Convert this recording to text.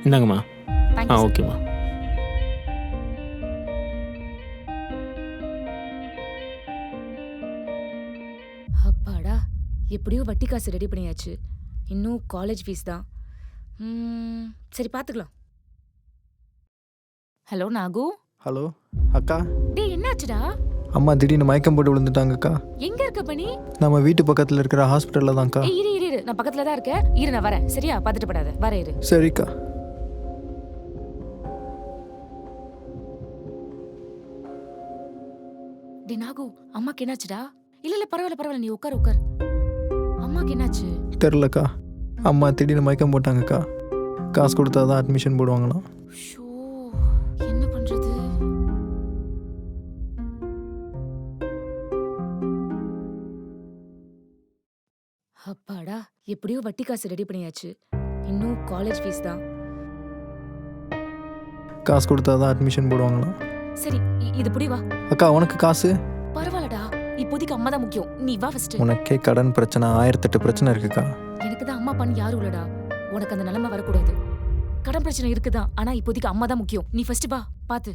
இந்தாங்கம்மா. Thank you sir. ஓகேம்மா. அப்பாடா, எப்படியோ வட்டி காசு ரெடி பண்ணியாச்சு. இன்னும் காலேஜ் ஃபீஸ் தான். சரி பார்த்துக்கலாம். ஹலோ நாகு. ஹலோ அக்கா. டேய் என்னாச்சுடா? அம்மா திடீர்னு மயக்கம் போட்டு விழுந்துட்டாங்கக்கா. எங்க இருக்க பண்ணி? நம்ம வீட்டு பக்கத்தில் இருக்கிற ஹாஸ்பிட்டலில் தான்க்கா. ஏய் இரு நான் பக்கத்துல தான் இருக்கேன். இரு நான் வரேன். சரியா? பார்த்துட்டு படாத. வரேன் இரு. சரிக்கா. டேய் நாகு, அம்மாக்கு என்னாச்சுடா? இல்ல பரவாயில்ல நீ உட்கார். அம்மாக்கு என்னாச்சு? தெரிலக்கா. அம்மா திடீர்னு மயக்கம் போட்டாங்கக்கா. காசு கொடுத்தா தான் அட்மிஷன் போடுவாங்களாம். ஷோ, என்ன பண்றது? அப்பாடா, எப்படியோ வட்டி காசு ரெடி பண்ணியாச்சு. இன்னும் காலேஜ் ஃபீஸ் தான். காசு கொடுத்தா தான் அட்மிஷன் போடுவாங்களாம். சரி இது புடி வா. அக்கா உனக்கு காசு? பரவாயில்லடா, இப்போதைக்கு அம்மா தான் முக்கியம். நீ வா ஃபர்ஸ்ட். உனக்கே கடன் பிரச்சனை 1008 பிரச்சனை இருக்குக்கா. எனக்கு தான் அம்மா பண்ணி யாரும் இல்லடா. உனக்கு அந்த நிலைமை வரக்கூடாது. கடன் பிரச்சனை இருக்குதான், ஆனா இப்போதைக்கு அம்மா தான் முக்கியம். நீ ஃபர்ஸ்ட் வா பாத்து.